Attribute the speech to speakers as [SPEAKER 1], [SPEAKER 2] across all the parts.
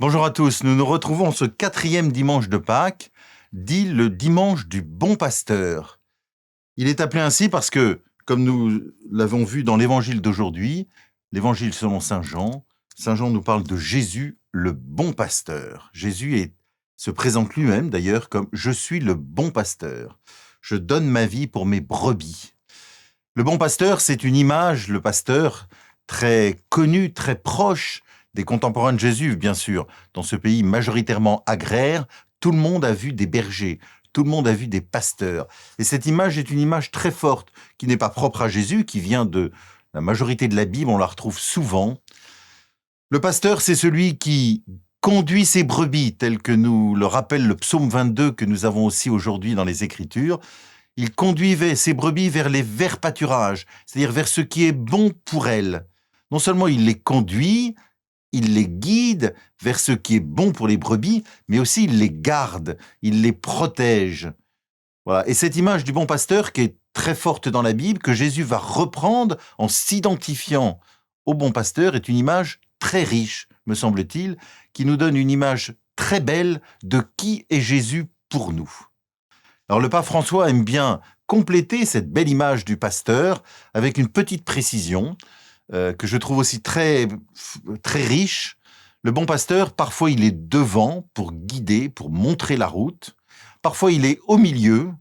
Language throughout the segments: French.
[SPEAKER 1] Bonjour à tous, nous nous retrouvons ce 4e dimanche de Pâques, dit le dimanche du bon pasteur. Il est appelé ainsi parce que, comme nous l'avons vu dans l'évangile d'aujourd'hui, l'évangile selon Saint Jean nous parle de Jésus, le bon pasteur. Se présente lui-même d'ailleurs comme « Je suis le bon pasteur. Je donne ma vie pour mes brebis ». Le bon pasteur, c'est une image, le pasteur, très connu, très proche des contemporains de Jésus, bien sûr. Dans ce pays majoritairement agraire, tout le monde a vu des bergers, tout le monde a vu des pasteurs. Et cette image est une image très forte, qui n'est pas propre à Jésus, qui vient de la majorité de la Bible, on la retrouve souvent. Le pasteur, c'est celui qui conduit ses brebis, tel que nous le rappelle le psaume 22 que nous avons aussi aujourd'hui dans les Écritures. Il conduisait ses brebis vers les verts pâturages, c'est-à-dire vers ce qui est bon pour elles. Non seulement il les conduit, il les guide vers ce qui est bon pour les brebis, mais aussi il les garde, il les protège. Voilà. Et cette image du bon pasteur qui est très forte dans la Bible, que Jésus va reprendre en s'identifiant au bon pasteur, est une image très riche, me semble-t-il, qui nous donne une image très belle de qui est Jésus pour nous. Alors le pape François aime bien compléter cette belle image du pasteur avec une petite précision que je trouve aussi très, très riche. Le bon pasteur, parfois il est devant pour guider, pour montrer la route. Parfois il est au milieu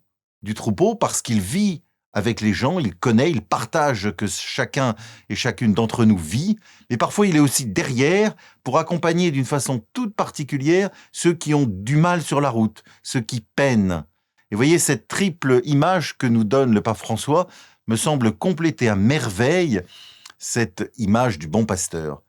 [SPEAKER 1] du troupeau parce qu'il vit avec les gens, il connaît, il partage que chacun et chacune d'entre nous vit. Mais parfois il est aussi derrière pour accompagner d'une façon toute particulière ceux qui ont du mal sur la route, ceux qui peinent. Et voyez, cette triple image que nous donne le pape François me semble compléter à merveille cette image du bon pasteur.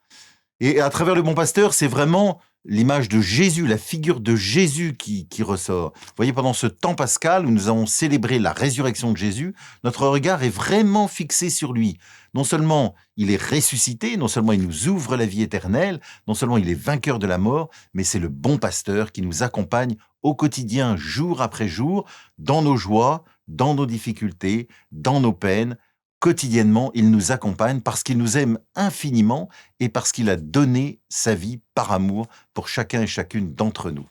[SPEAKER 1] Et à travers le bon pasteur, c'est vraiment l'image de Jésus, la figure de Jésus qui ressort. Vous voyez, pendant ce temps pascal où nous avons célébré la résurrection de Jésus, notre regard est vraiment fixé sur lui. Non seulement il est ressuscité, non seulement il nous ouvre la vie éternelle, non seulement il est vainqueur de la mort, mais c'est le bon pasteur qui nous accompagne au quotidien, jour après jour, dans nos joies, dans nos difficultés, dans nos peines. Quotidiennement, il nous accompagne parce qu'il nous aime infiniment et parce qu'il a donné sa vie par amour pour chacun et chacune d'entre nous.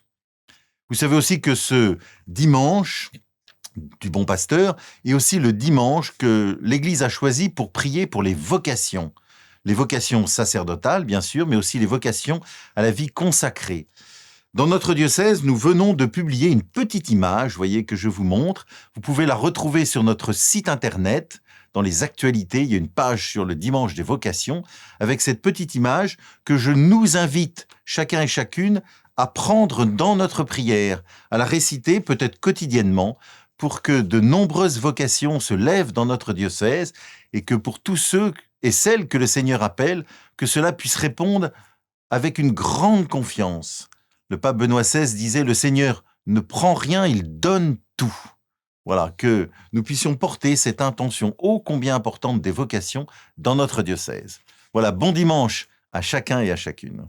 [SPEAKER 1] Vous savez aussi que ce dimanche du bon pasteur est aussi le dimanche que l'Église a choisi pour prier pour les vocations. Les vocations sacerdotales, bien sûr, mais aussi les vocations à la vie consacrée. Dans notre diocèse, nous venons de publier une petite image, vous voyez, que je vous montre. Vous pouvez la retrouver sur notre site internet. Dans les actualités, il y a une page sur le dimanche des vocations avec cette petite image que je nous invite, chacun et chacune, à prendre dans notre prière, à la réciter peut-être quotidiennement pour que de nombreuses vocations se lèvent dans notre diocèse et que pour tous ceux et celles que le Seigneur appelle, que cela puisse répondre avec une grande confiance. Le pape Benoît XVI disait « Le Seigneur ne prend rien, il donne tout ». Voilà, que nous puissions porter cette intention ô combien importante des vocations dans notre diocèse. Voilà, bon dimanche à chacun et à chacune.